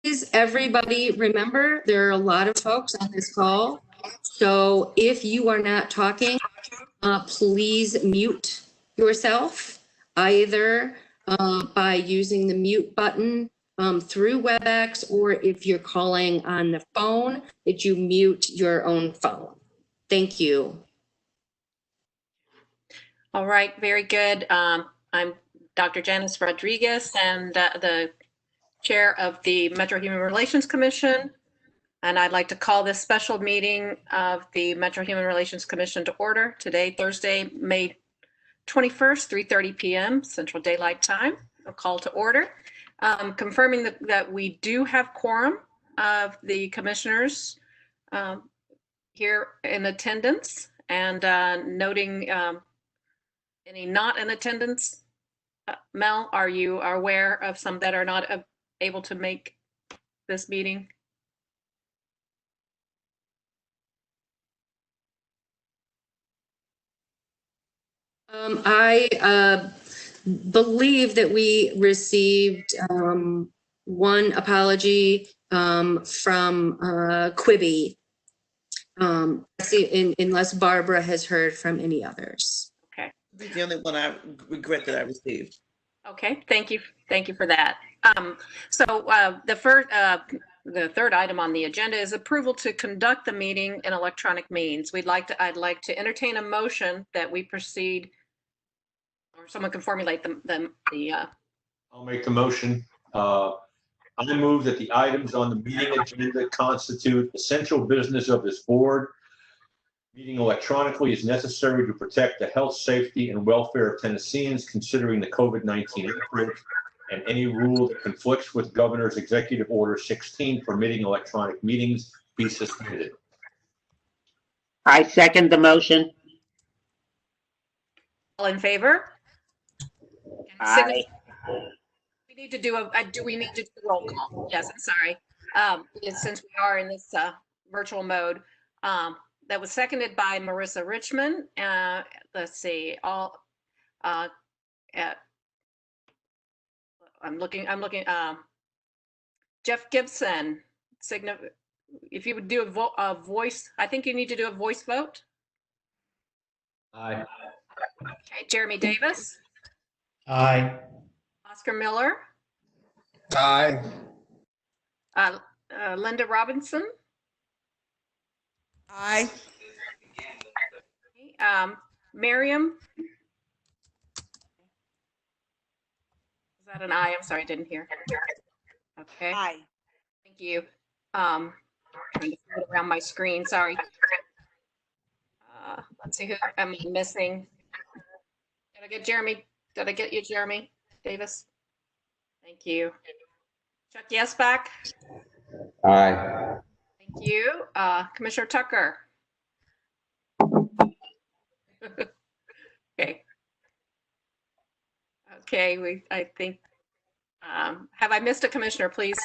Please, everybody, remember there are a lot of folks on this call. So if you are not talking, please mute yourself either by using the mute button through WebEx, or if you're calling on the phone, that you mute your own phone. Thank you. All right, very good. I'm Dr. Janice Rodriguez, and the chair of the Metro Human Relations Commission. And I'd like to call this special meeting of the Metro Human Relations Commission to order today, Thursday, May 21st, 3:30 p.m. Central Daylight Time. A call to order. Confirming that we do have quorum of the commissioners here in attendance, and noting any not in attendance. Mel, are you aware of some that are not able to make this meeting? I believe that we received one apology from Quibi, unless Barbara has heard from any others. Okay. The only one I regret that I received. Okay, thank you for that. The third item on the agenda is approval to conduct the meeting in electronic means. I'd like to entertain a motion that we proceed, or someone can formulate I'll make the motion. I move that the items on the meeting agenda constitute essential business of this board. Meeting electronically is necessary to protect the health, safety, and welfare of Tennesseans considering the COVID-19 outbreak, and any rule that conflicts with Governor's Executive Order 16 permitting electronic meetings be suspended. I second the motion. All in favor? Aye. We need to do a roll call? Yes, I'm sorry. Since we are in this virtual mode, that was seconded by Marissa Richmond. Let's see. I'm looking. Jeff Gibson. If you would do a voice, I think you need to do a voice vote. Aye. Okay. Jeremy Davis. Aye. Oscar Miller. Aye. Linda Robinson. Aye. Miriam. Is that an aye? I'm sorry, I didn't hear. Okay. Aye. Thank you. Trying to fit around my screen. Sorry. Let's see, who am I missing? Did I get Jeremy? Did I get you, Jeremy Davis? Thank you. Chuck Yesback. Aye. Thank you. Commissioner Tucker. Okay. Okay, I think, have I missed a commissioner? Please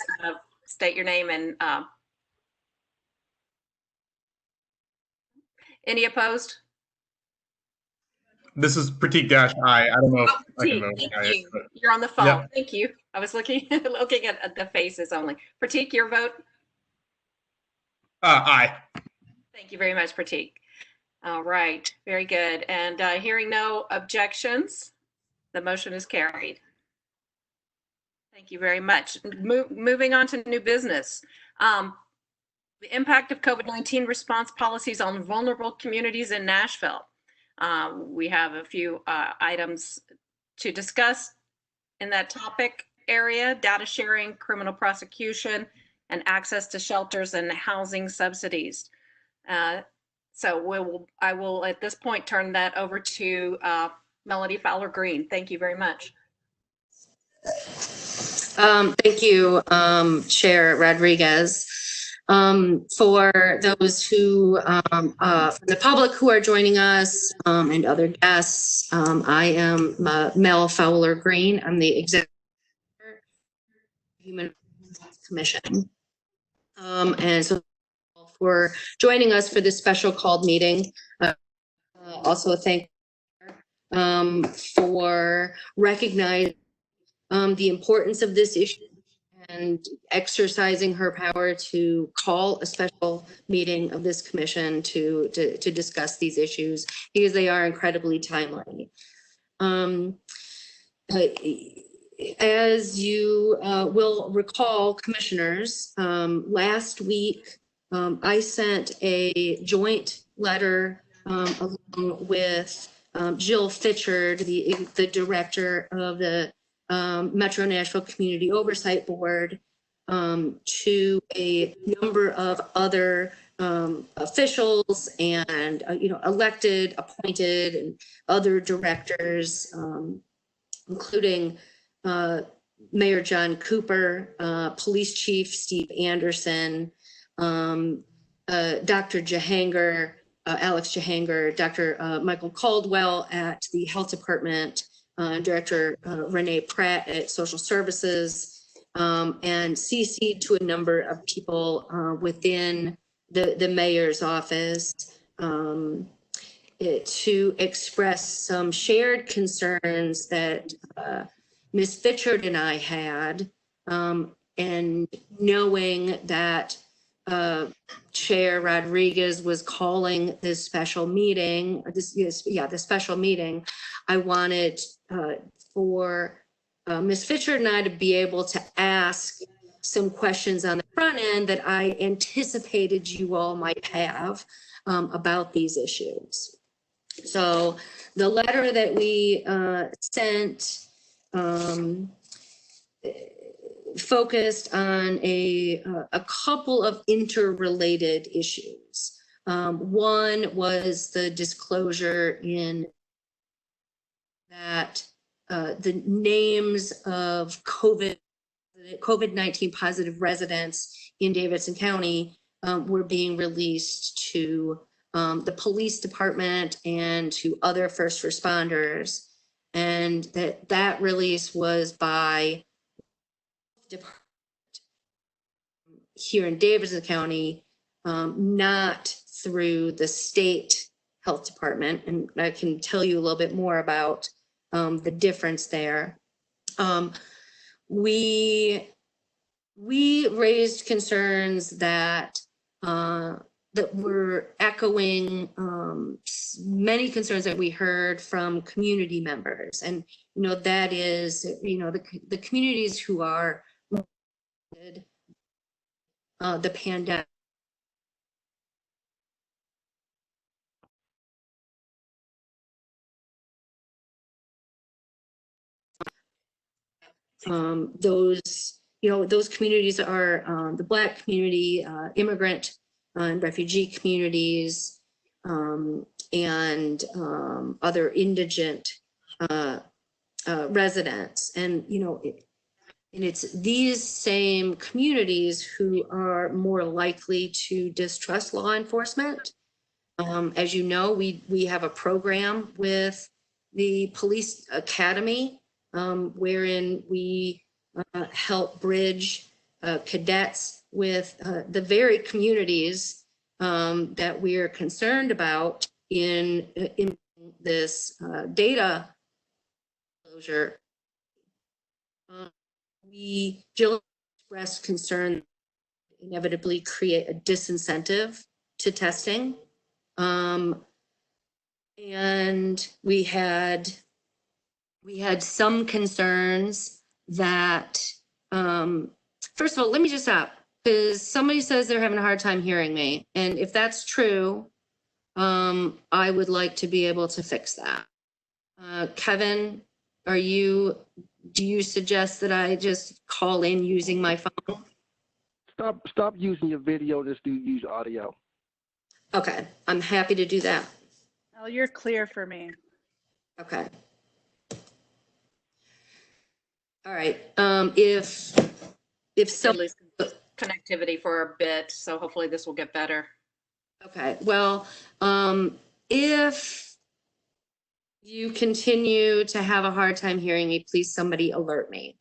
state your name and any opposed? This is Pratik Dash. Aye. I don't know if I can vote. Thank you. You're on the phone. Yep. Thank you. I was looking at the faces only. Pratik, your vote? Aye. Thank you very much, Pratik. All right, very good. And hearing no objections, the motion is carried. Thank you very much. Moving on to new business. The impact of COVID-19 response policies on vulnerable communities in Nashville. We have a few items to discuss in that topic area: data sharing, criminal prosecution, and access to shelters and housing subsidies. So I will at this point turn that over to Melody Fowler Green. Thank you very much. Thank you, Chair Rodriguez. For those who, from the public who are joining us and other guests, I am Mel Fowler Green. I'm the Executive Human Rights Commission. And so for joining us for this special called meeting. Also thank you for recognizing the importance of this issue and exercising her power to call a special meeting of this commission to discuss these issues because they are incredibly timely. As you will recall, commissioners, last week I sent a joint letter along with Jill Fitchard, the director of the Metro Nashville Community Oversight Board, to a number of other officials and elected, appointed, and other directors, including Mayor John Cooper, Police Chief Steve Anderson, Dr. Jahanger, Alex Jahanger, Dr. Michael Caldwell at the Health Department, Director Renee Pratt at Social Services, and CC'd to a number of people within the mayor's office to express some shared concerns that Ms. Fitchard and I had, and knowing that Chair Rodriguez was calling this special meeting, the special meeting, I wanted for Ms. Fitchard and I to be able to ask some questions on the front end that I anticipated you all might have about these issues. So the letter that we sent focused on a couple of interrelated issues. One was the disclosure in that the names of COVID-19 positive residents in Davidson County were being released to the police department and to other first responders, and that release was by department here in Davidson County, not through the state health department. And I can tell you a little bit more about the difference there. We raised concerns that that were echoing many concerns that we heard from community members, and that is the communities who are the pandemic. Those communities are the Black community, immigrant and refugee communities, and other indigent residents. And, and it's these same communities who are more likely to distrust law enforcement. As you know, we have a program with the police academy wherein we help bridge cadets with the very communities that we are concerned about in this data disclosure. Jill expressed concern inevitably create a disincentive to testing. And we had some concerns that, first of all, let me just stop, because somebody says they're having a hard time hearing me. And if that's true, I would like to be able to fix that. Kevin, do you suggest that I just call in using my phone? Stop using your video, just use audio. Okay, I'm happy to do that. Oh, you're clear for me. Okay. All right. If so, At least connectivity for a bit, so hopefully this will get better. okay. Well, if you continue to have a hard time hearing me, please somebody alert me.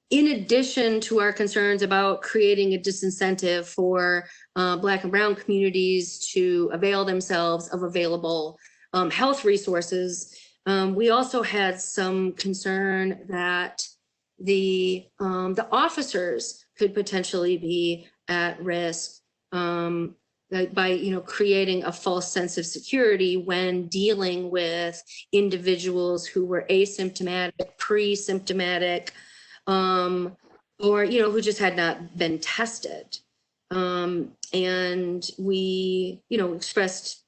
In addition to our concerns about creating a disincentive for Black and Brown communities to avail themselves of available health resources, we also had some concern that the officers could potentially be at risk by creating a false sense of security when dealing with individuals who were asymptomatic, pre-symptomatic, or who just had not been tested. And we expressed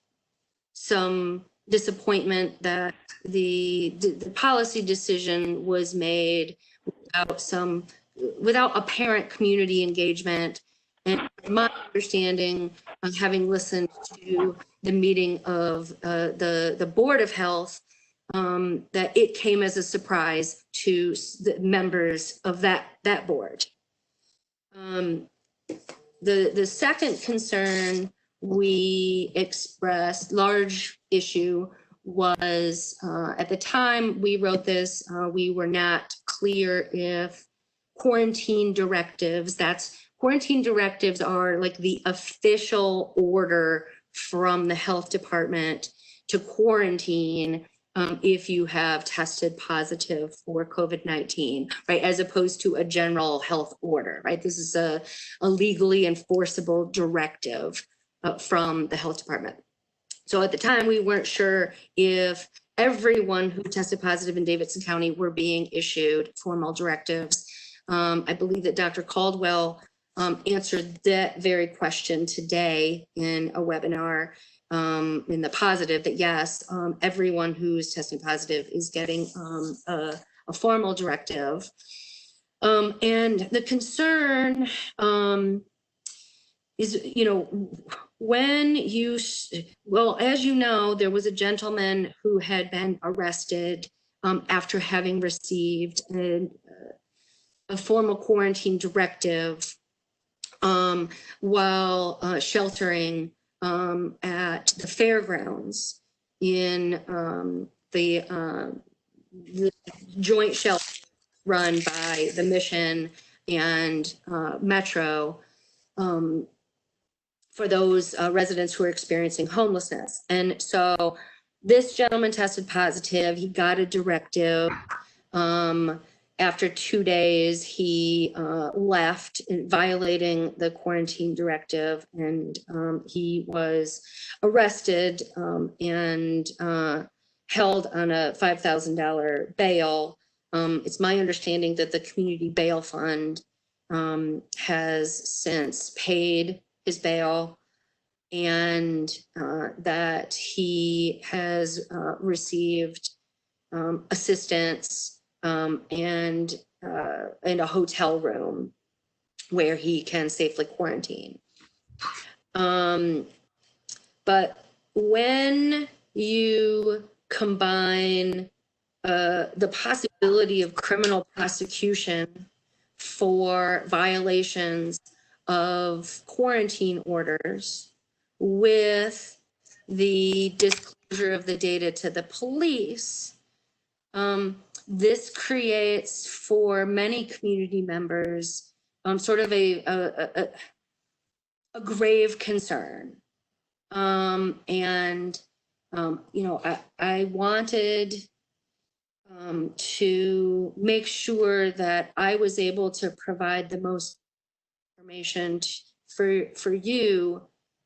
some disappointment that the policy decision was made without apparent community engagement. And my understanding, having listened to the meeting of the Board of Health, that it came as a surprise to the members of that board. The second concern we expressed, large issue, was at the time we wrote this, we were not clear if quarantine directives are like the official order from the health department to quarantine if you have tested positive for COVID-19, right? As opposed to a general health order, right? This is a legally enforceable directive from the health department. So at the time, we weren't sure if everyone who tested positive in Davidson County were being issued formal directives. I believe that Dr. Caldwell answered that very question today in a webinar in the positive, that yes, everyone who's testing positive is getting a formal directive. And the concern is, when as you know, there was a gentleman who had been arrested after having received a formal quarantine directive while sheltering at the fairgrounds in the joint shelter run by the Mission and Metro for those residents who are experiencing homelessness. And so this gentleman tested positive. He got a directive. After 2 days, he left, violating the quarantine directive, and he was arrested and held on a $5,000 bail. It's my understanding that the Community Bail Fund has since paid his bail, and that he has received assistance and a hotel room where he can safely quarantine. But when you combine the possibility of criminal prosecution for violations of quarantine orders with the disclosure of the data to the police, this creates for many community members sort of a grave concern. And I wanted to make sure that I was able to provide the most information for you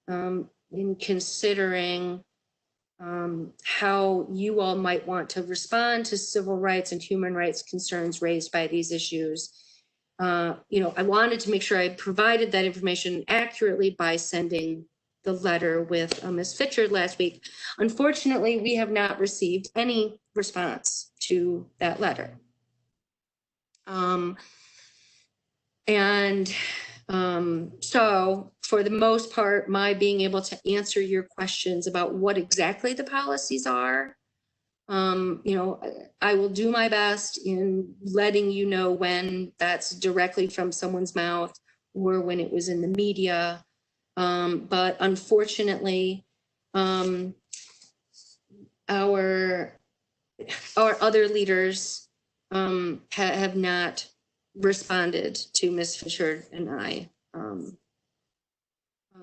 in considering how you all might want to respond to civil rights and human rights concerns raised by these issues. I wanted to make sure I provided that information accurately by sending the letter with Ms. Fitchard last week. Unfortunately, we have not received any response to that letter. So for the most part, my being able to answer your questions about what exactly the policies are, I will do my best in letting you know when that's directly from someone's mouth or when it was in the media. But unfortunately, our other leaders have not responded to Ms. Fisher and I.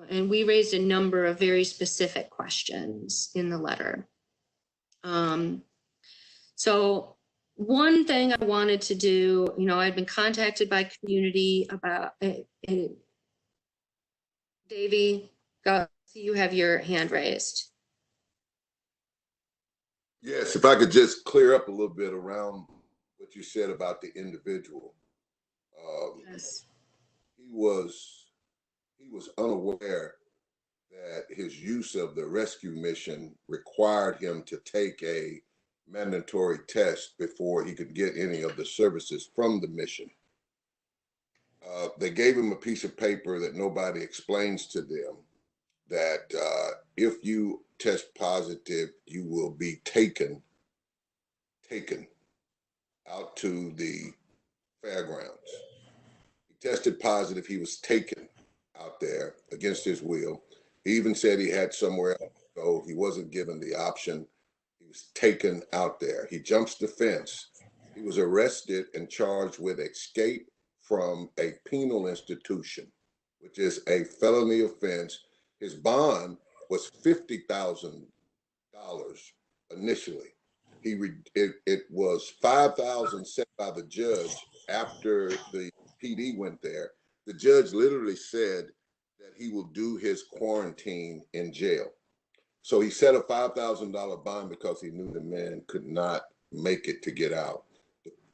And we raised a number of very specific questions in the letter. So one thing I wanted to do, I'd been contacted by community about, Davey, you have your hand raised. Yes, if I could just clear up a little bit around what you said about the individual. Yes. He was unaware that his use of the rescue mission required him to take a mandatory test before he could get any of the services from the mission. They gave him a piece of paper that nobody explains to them that if you test positive, you will be taken out to the fairgrounds. He tested positive. He was taken out there against his will. He even said he had somewhere else to go. He wasn't given the option. He was taken out there. He jumps the fence. He was arrested and charged with escape from a penal institution, which is a felony offense. His bond was $50,000 initially. It was $5,000 set by the judge after the PD went there. The judge literally said that he will do his quarantine in jail. So he set a $5,000 bond because he knew the man could not make it to get out.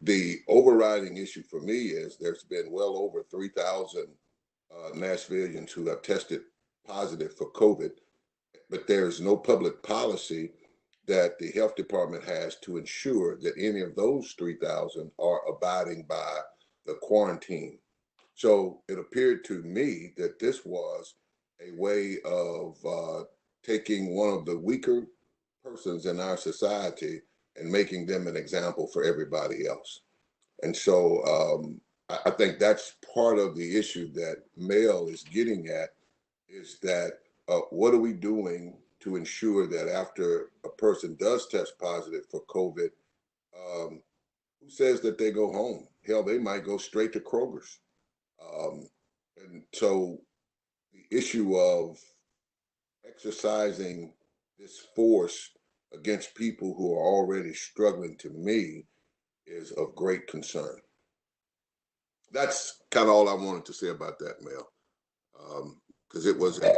The overriding issue for me is there's been well over 3,000 Nashvillians who have tested positive for COVID, but there's no public policy that the health department has to ensure that any of those 3,000 are abiding by the quarantine. So it appeared to me that this was a way of taking one of the weaker persons in our society and making them an example for everybody else. And so I think that's part of the issue that Mel is getting at, is that what are we doing to ensure that after a person does test positive for COVID, who says that they go home? Hell, they might go straight to Kroger's. And so the issue of exercising this force against people who are already struggling, to me, is of great concern. That's kind of all I wanted to say about that, Mel, because it was the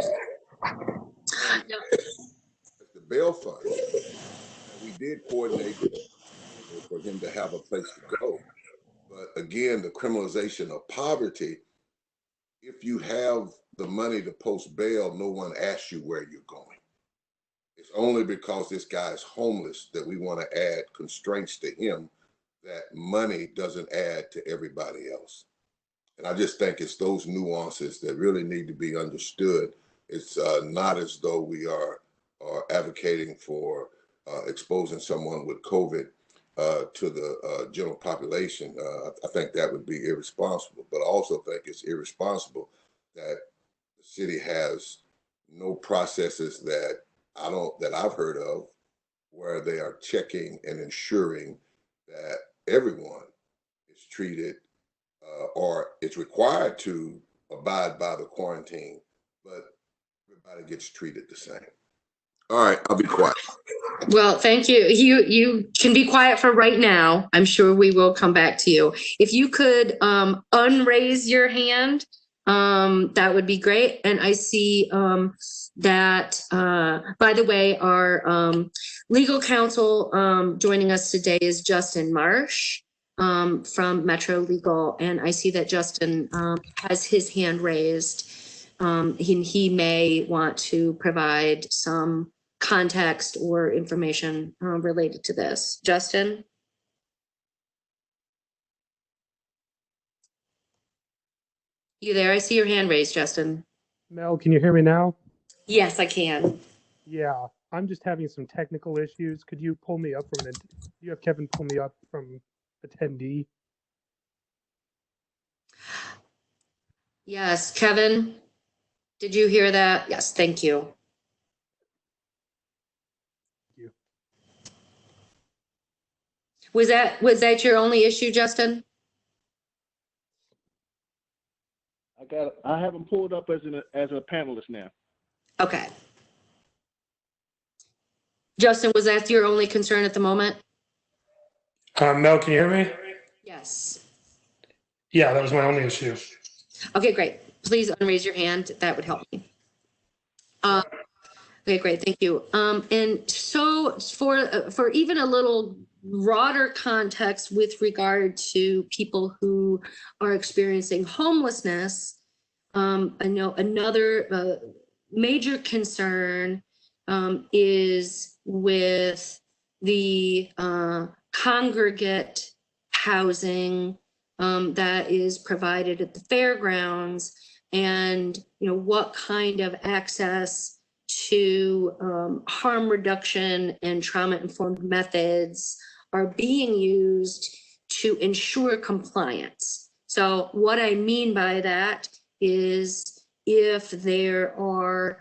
bail fund. We did coordinate for him to have a place to go. But again, the criminalization of poverty, if you have the money to post bail, no one asks you where you're going. It's only because this guy is homeless that we want to add constraints to him that money doesn't add to everybody else. And I just think it's those nuances that really need to be understood. It's not as though we are advocating for exposing someone with COVID to the general population. I think that would be irresponsible, but I also think it's irresponsible that the city has no processes that I've heard of where they are checking and ensuring that everyone is treated or it's required to abide by the quarantine, but everybody gets treated the same. All right, I'll be quiet. Well, thank you. You can be quiet for right now. I'm sure we will come back to you. If you could unraise your hand, that would be great. And I see that, by the way, our legal counsel joining us today is Justin Marsh from Metro Legal. And I see that Justin has his hand raised. He may want to provide some context or information related to this. Justin? You there? I see your hand raised, Justin. Mel, can you hear me now? Yes, I can. Yeah, I'm just having some technical issues. Could you pull me up from you have Kevin pull me up from attendee? Yes, Kevin, did you hear that? Yes, thank you. Was that your only issue, Justin? I have him pulled up as a panelist now. Okay. Justin, was that your only concern at the moment? Mel, can you hear me? Yes. Yeah, that was my only issue. Okay, great. Please unraise your hand. That would help me. Okay, great. Thank you. And so for even a little broader context with regard to people who are experiencing homelessness, I know another major concern is with the congregate housing that is provided at the fairgrounds, and what kind of access to harm reduction and trauma-informed methods are being used to ensure compliance. So what I mean by that is if there are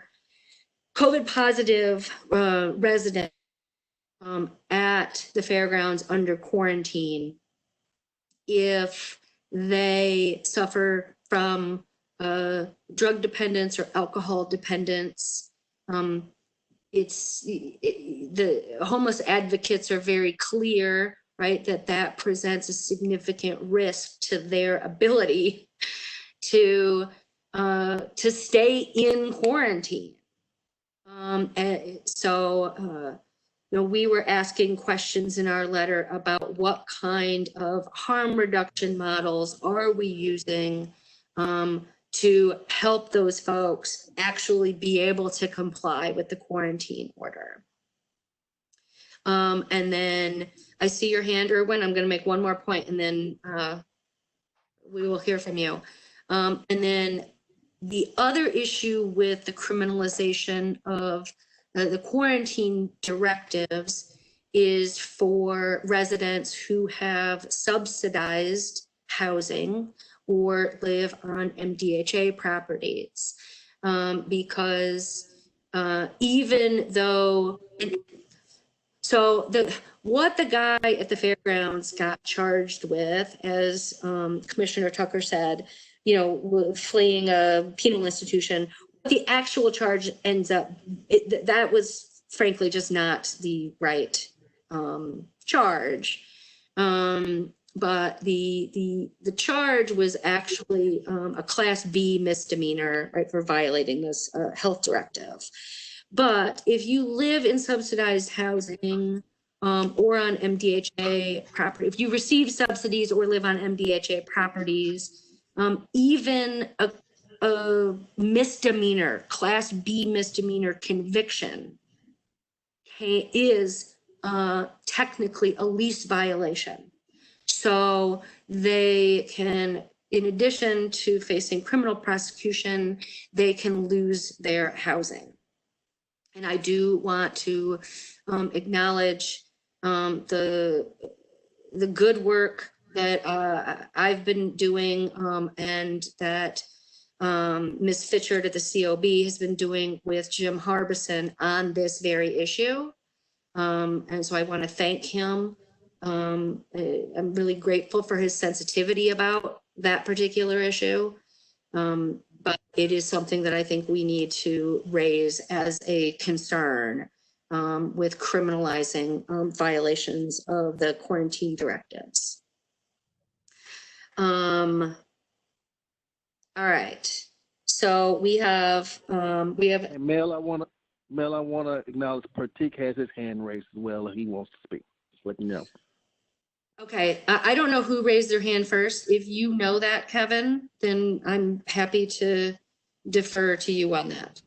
COVID positive residents at the fairgrounds under quarantine, if they suffer from drug dependence or alcohol dependence, the homeless advocates are very clear, right, that presents a significant risk to their ability to stay in quarantine. We were asking questions in our letter about what kind of harm reduction models are we using to help those folks actually be able to comply with the quarantine order. And then I see your hand, Erwin. I'm going to make one more point and then we will hear from you. And then the other issue with the criminalization of the quarantine directives is for residents who have subsidized housing or live on MDHA properties, because even though, what the guy at the fairgrounds got charged with, as Commissioner Tucker said, fleeing a penal institution, the actual charge ends up, that was frankly just not the right charge. But the charge was actually a Class B misdemeanor, right, for violating this health directive. But if you live in subsidized housing or on MDHA property, if you receive subsidies or live on MDHA properties, even a misdemeanor, Class B misdemeanor conviction is technically a lease violation. So they can, in addition to facing criminal prosecution, they can lose their housing. And I do want to acknowledge the good work that I've been doing and that Ms. Fitchard at the COB has been doing with Jim Harbison on this very issue. And so I want to thank him. I'm really grateful for his sensitivity about that particular issue. But it is something that I think we need to raise as a concern with criminalizing violations of the quarantine directives. All right. So we have Hey, Mel, I wanna acknowledge Pratik has his hand raised as well and he wants to speak. Just let me know. Okay, I don't know who raised their hand first. If you know that, Kevin, then I'm happy to defer to you on that.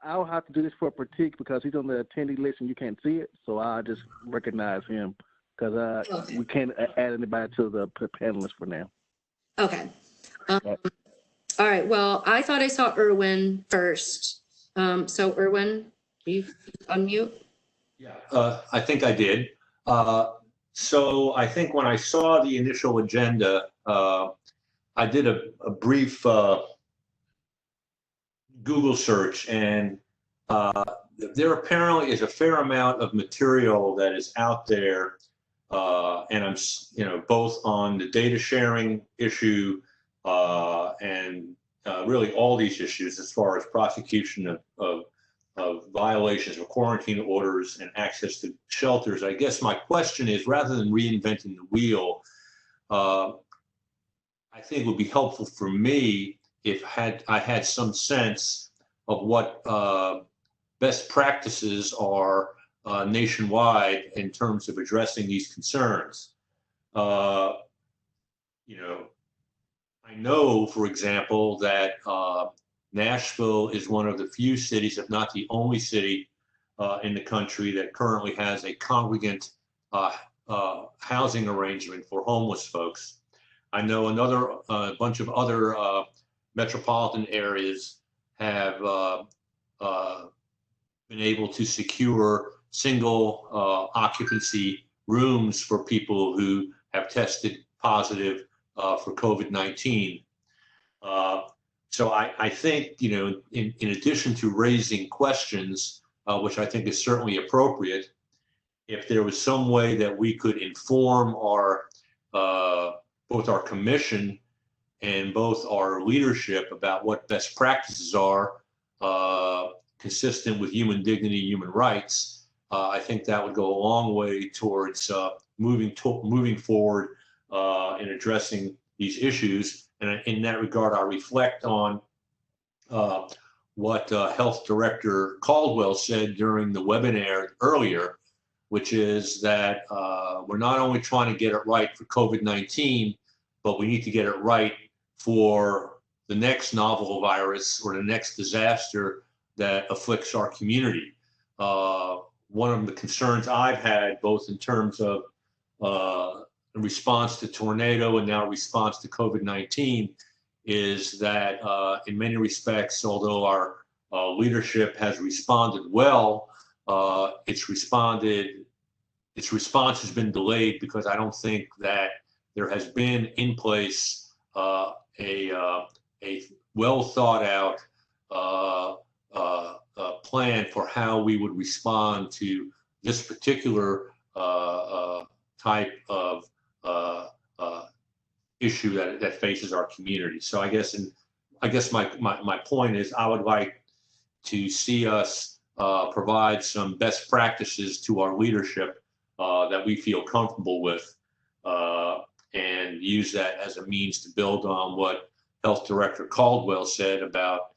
I'll have to do this for Pratik because he's on the attendee list and you can't see it. So I just recognize him because Okay. we can't add anybody to the panelists for now. Okay. All right, well, I thought I saw Erwin first. So Erwin, you unmute? Yeah, I think I did. So I think when I saw the initial agenda, I did a brief Google search, and there apparently is a fair amount of material that is out there, and I'm, both on the data sharing issue and really all these issues as far as prosecution of violations of quarantine orders and access to shelters. I guess my question is, rather than reinventing the wheel, I think it would be helpful for me if I had some sense of what best practices are nationwide in terms of addressing these concerns. You know, I know, for example, that Nashville is one of the few cities, if not the only city in the country that currently has a congregant housing arrangement for homeless folks. I know another bunch of other metropolitan areas have been able to secure single occupancy rooms for people who have tested positive for COVID-19. So I think, you know, in addition to raising questions, which I think is certainly appropriate, if there was some way that we could inform our both our commission and both our leadership about what best practices are consistent with human dignity, human rights, I think that would go a long way towards moving forward in addressing these issues. And in that regard, I reflect on what Health Director Caldwell said during the webinar earlier, which is that we're not only trying to get it right for COVID-19, but we need to get it right for the next novel virus or the next disaster that afflicts our community. One of the concerns I've had, both in terms of response to tornado and now response to COVID-19, is that in many respects, although our leadership has responded well, its response has been delayed because I don't think that there has been in place a well thought out plan for how we would respond to this particular type of issue that faces our community. So I guess my point is, I would like to see us provide some best practices to our leadership that we feel comfortable with, and use that as a means to build on what Health Director Caldwell said about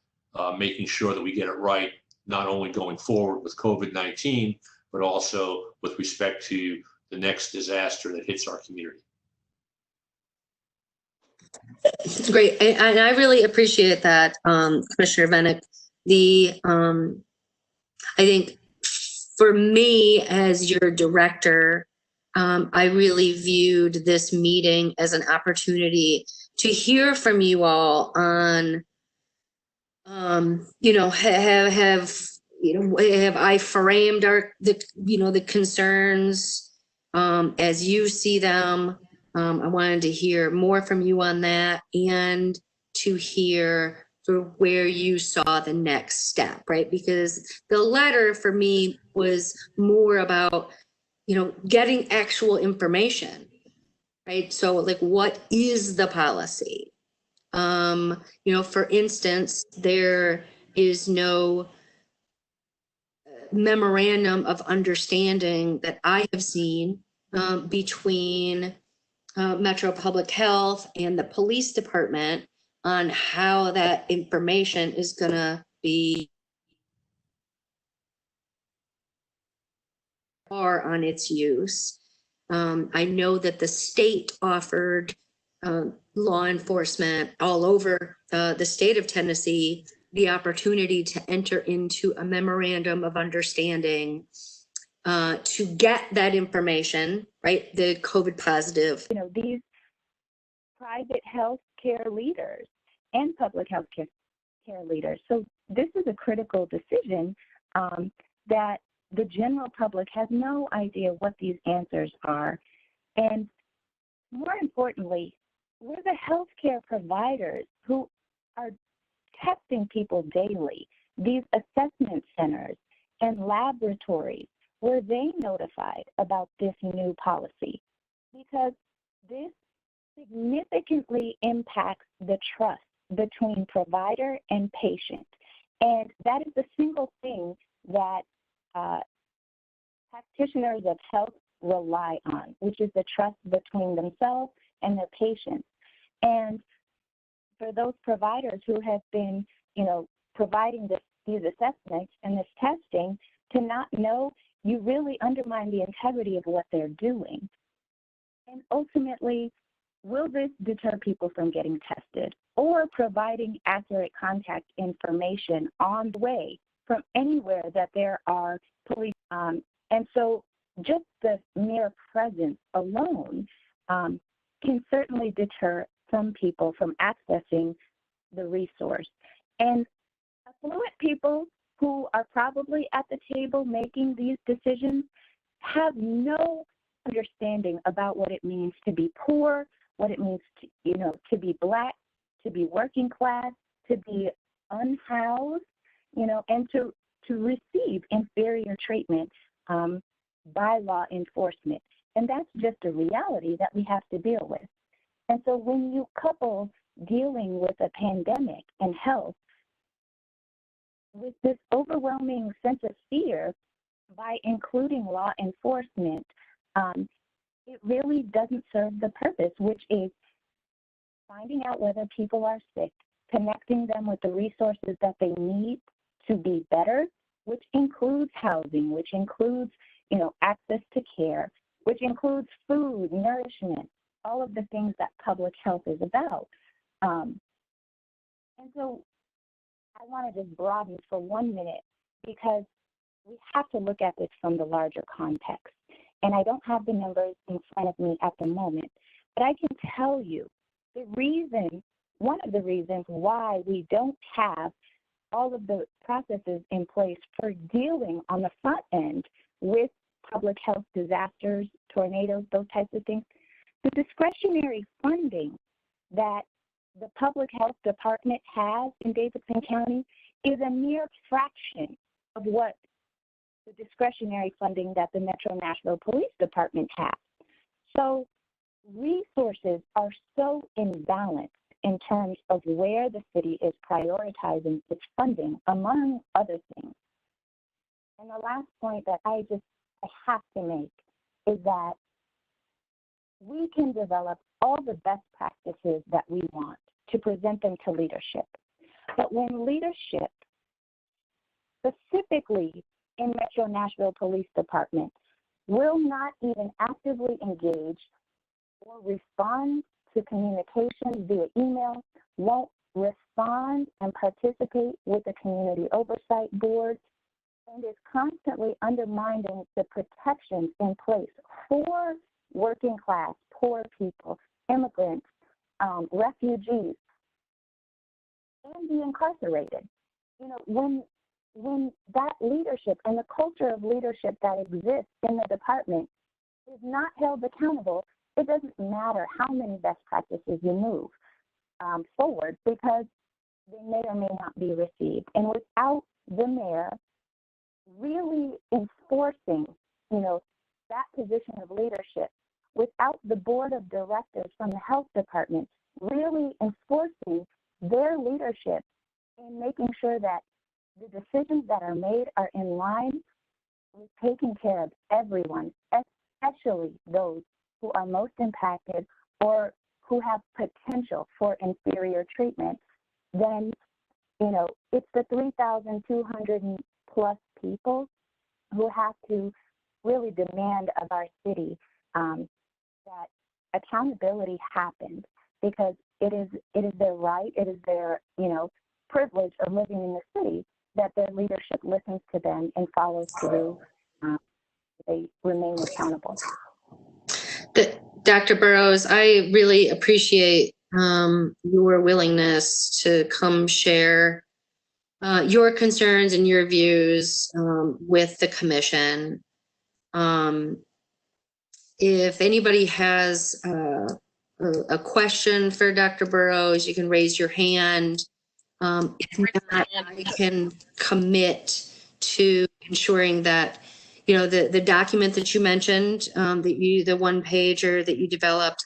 making sure that we get it right, not only going forward with COVID-19, but also with respect to the next disaster that hits our community. It's great, and I really appreciate that, Commissioner Vennick. I think for me as your director, I really viewed this meeting as an opportunity to hear from you all on, you know, have I framed the concerns as you see them. I wanted to hear more from you on that, and to hear sort of where you saw the next step, right? Because the letter for me was more about, you know, getting actual information, right? So like, what is the policy? You know, for instance, there is no memorandum of understanding that I have seen between Metro Public Health and the police department on how that information is going to be on its use. I know that the state offered law enforcement all over the state of Tennessee the opportunity to enter into a memorandum of understanding to get that information, right? The COVID positive. You know, these private health care leaders and public health care leaders. So this is a critical decision that the general public has no idea what these answers are. And more importantly, we're the healthcare providers who are testing people daily. These assessment centers and laboratories, were they notified about this new policy? Because this significantly impacts the trust between provider and patient. And that is the single thing that practitioners of health rely on, which is the trust between themselves and their patients. And for those providers who have been, providing these assessments and this testing, to not know, you really undermine the integrity of what they're doing. And ultimately, will this deter people from getting tested or providing accurate contact information on the way from anywhere that there are police? And so just the mere presence alone can certainly deter some people from accessing the resource. And affluent people who are probably at the table making these decisions have no understanding about what it means to be poor, what it means to, to be Black, to be working class, to be unhoused, and to receive inferior treatment by law enforcement. And that's just a reality that we have to deal with. And so when you couple dealing with a pandemic and health with this overwhelming sense of fear by including law enforcement, it really doesn't serve the purpose, which is finding out whether people are sick, connecting them with the resources that they need to be better, which includes housing, which includes, access to care, which includes food, nourishment, all of the things that public health is about. And so I want to just broaden for 1 minute, because we have to look at this from the larger context. And I don't have the numbers in front of me at the moment, but I can tell you one of the reasons why we don't have all of the processes in place for dealing on the front end with public health disasters, tornadoes, those types of things. The discretionary funding that the public health department has in Davidson County is a mere fraction of what the discretionary funding that the Metro Nashville Police Department has. So resources are so imbalanced in terms of where the city is prioritizing its funding, among other things. And the last point that I have to make is that we can develop all the best practices that we want to present them to leadership. But when leadership, specifically in Metro Nashville Police Department, will not even actively engage or respond to communications via email, won't respond and participate with the Community Oversight Board, and is constantly undermining the protections in place for working class, poor people, immigrants, refugees, and the incarcerated. When that leadership and the culture of leadership that exists in the department is not held accountable, it doesn't matter how many best practices you move forward, because they may or may not be received. And without the mayor really enforcing, that position of leadership, without the board of directors from the health department really enforcing their leadership and making sure that the decisions that are made are in line with taking care of everyone, especially those who are most impacted or who have potential for inferior treatment, then, it's the 3,200 plus people who have to really demand of our city that accountability happens, because it is their right, it is their, privilege of living in the city that their leadership listens to them and follows through. They remain accountable. Dr. Burrows, I really appreciate your willingness to come share your concerns and your views with the commission. If anybody has a question for Dr. Burrows, you can raise your hand. If not, I can commit to ensuring that you know, the document that you mentioned, the one pager that you developed,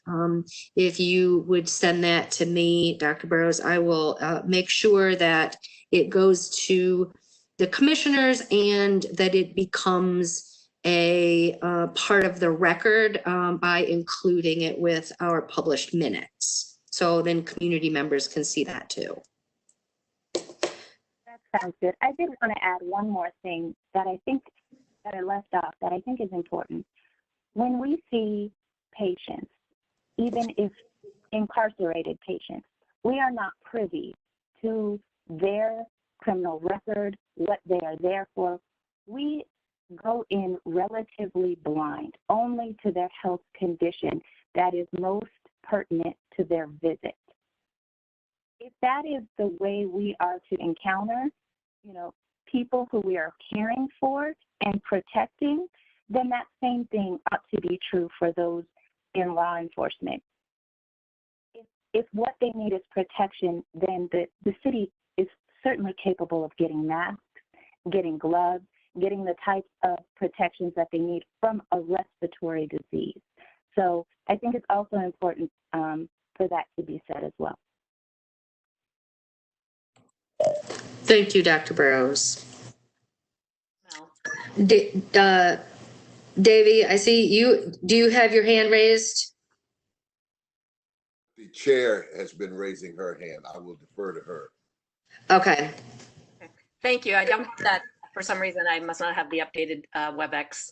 if you would send that to me, Dr. Burrows, I will make sure that it goes to the commissioners and that it becomes a part of the record by including it with our published minutes. So then community members can see that too. That sounds good. I did want to add one more thing that I think that I left off that I think is important. When we see patients, even if incarcerated patients, we are not privy to their criminal record, what they are there for. We go in relatively blind only to their health condition that is most pertinent to their visit. If that is the way we are to encounter, you know, people who we are caring for and protecting, then that same thing ought to be true for those in law enforcement. If what they need is protection, then the city is certainly capable of getting masks, getting gloves, getting the types of protections that they need from a respiratory disease. So I think it's also important for that to be said as well. Thank you, Dr. Burrows. Davey, I see you. Do you have your hand raised? The chair has been raising her hand. I will defer to her. Okay. Thank you. I don't have that. For some reason, I must not have the updated WebEx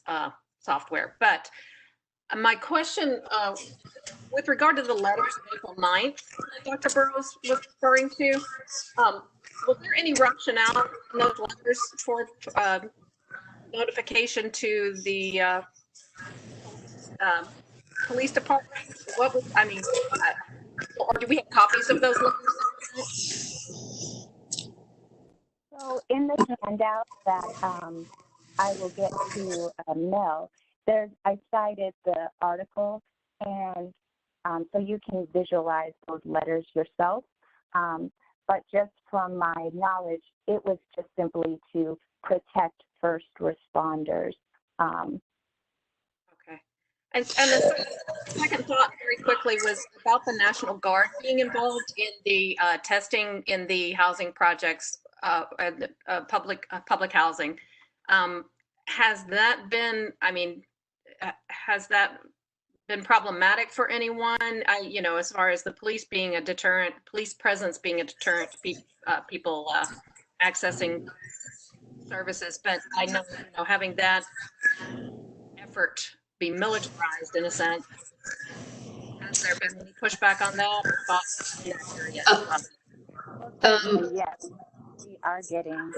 software. But my question with regard to the letters of April 9th that Dr. Burrows was referring to, was there any rationale in those letters for notification to the police department? What was, I mean, or do we have copies of those letters? So in the handout that I will get to Mel, I cited the article, and so you can visualize those letters yourself. But just from my knowledge, it was just simply to protect first responders. Okay. And the second thought very quickly was about the National Guard being involved in the testing in the housing projects, public housing. Has that been, I mean, has that been problematic for anyone? You know, as far as the police being a deterrent, police presence being a deterrent to people accessing services, but I know, you know, having that effort be militarized in a sense, has there been any pushback on that or thoughts in that area? Yes, we are getting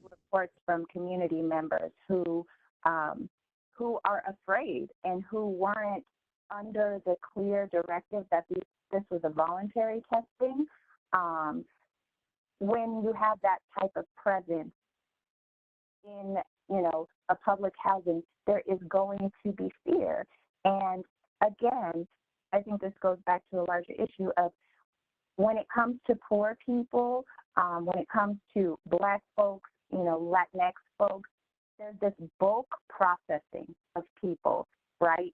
reports from community members who are afraid and who weren't under the clear directive that this was a voluntary testing. When you have that type of presence in, you know, a public housing, there is going to be fear. And again, I think this goes back to the larger issue of when it comes to poor people, when it comes to Black folks, you know, Latinx folks, there's this bulk processing of people, right?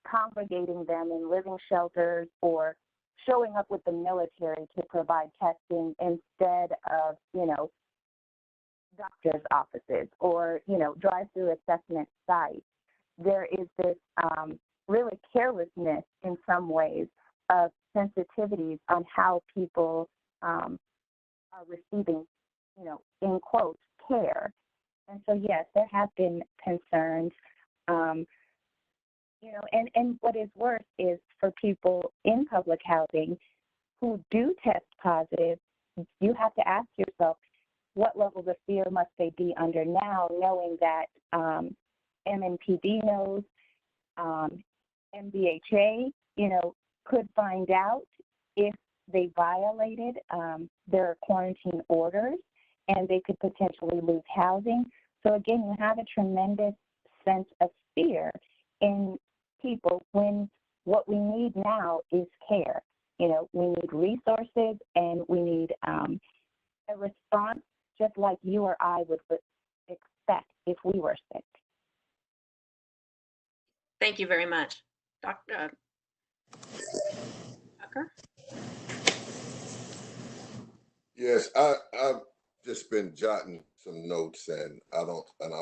Congregating them in living shelters or showing up with the military to provide testing instead of, you know, doctor's offices or, you know, drive-through assessment sites. There is this really carelessness in some ways of sensitivities on how people are receiving, you know, in quotes, care. And so, yes, there have been concerns, you know, and what is worse is for people in public housing who do test positive, you have to ask yourself, what levels of fear must they be under now, knowing that MNPD knows, MBHA, you know, could find out if they violated their quarantine orders, and they could potentially lose housing. So again, you have a tremendous sense of fear in people when what we need now is care. You know, we need resources and we need a response just like you or I would expect if we were sick. Thank you very much. Dr. Tucker? Yes, I've just been jotting some notes, and I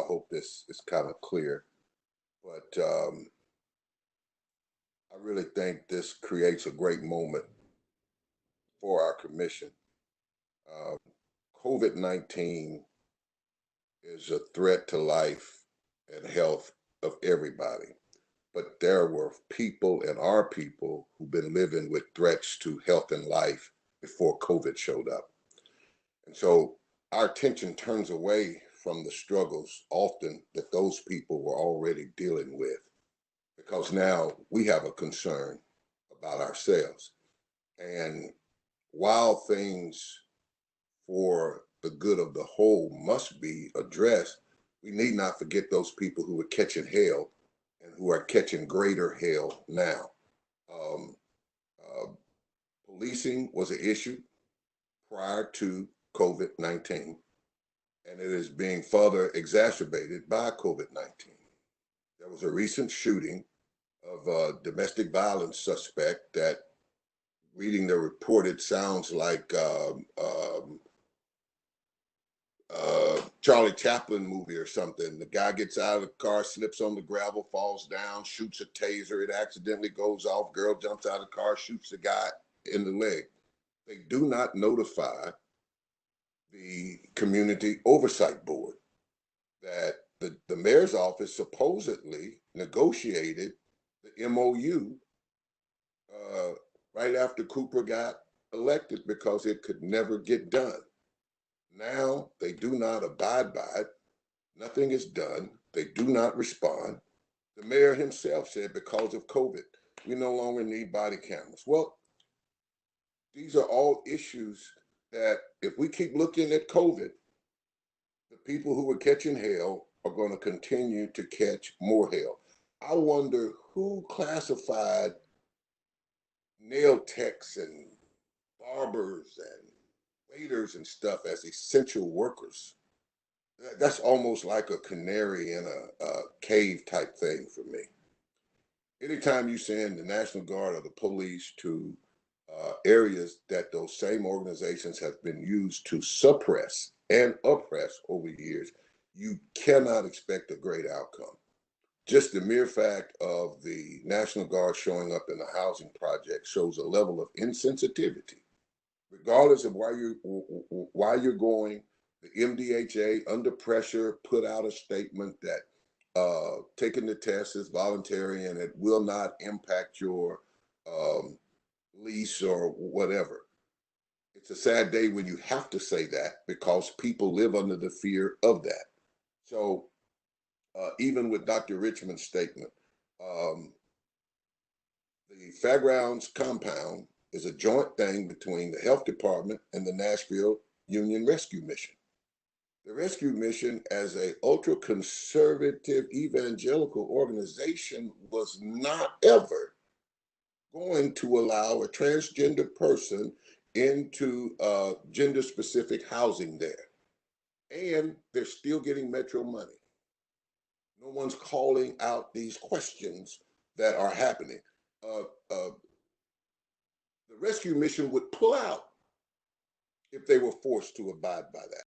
hope this is kind of clear, but I really think this creates a great moment for our commission. COVID-19 is a threat to life and health of everybody, but there were people and are people who've been living with threats to health and life before COVID showed up. And so our attention turns away from the struggles often that those people were already dealing with, because now we have a concern about ourselves. And while things for the good of the whole must be addressed, we need not forget those people who are catching hell and who are catching greater hell now. Um, Policing was an issue prior to COVID-19, and it is being further exacerbated by COVID-19. There was a recent shooting of a domestic violence suspect that, reading the report, it sounds like Charlie Chaplin movie or something. The guy gets out of the car, slips on the gravel, falls down, shoots a taser. It accidentally goes off. Girl jumps out of the car, shoots the guy in the leg. They do not notify the Community Oversight Board that the mayor's office supposedly negotiated the MOU right after Cooper got elected because it could never get done. Now they do not abide by it. Nothing is done. They do not respond. The mayor himself said because of COVID, we no longer need body cameras. Well, these are all issues that if we keep looking at COVID, the people who are catching hell are going to continue to catch more hell. I wonder who classified nail techs and barbers and waiters and stuff as essential workers. That's almost like a canary in a cave type thing for me. Anytime you send the National Guard or the police to areas that those same organizations have been used to suppress and oppress over years, you cannot expect a great outcome. Just the mere fact of the National Guard showing up in a housing project shows a level of insensitivity. Regardless of why you're going, the MDHA, under pressure, put out a statement that taking the test is voluntary and it will not impact your lease or whatever. It's a sad day when you have to say that because people live under the fear of that. So even with Dr. Richmond's statement, the Fairgrounds compound is a joint thing between the health department and the Nashville Union Rescue Mission. The Rescue Mission, as a ultra-conservative evangelical organization, was not ever going to allow a transgender person into gender-specific housing there. And they're still getting Metro money. No one's calling out these questions that are happening. The Rescue Mission would pull out if they were forced to abide by that.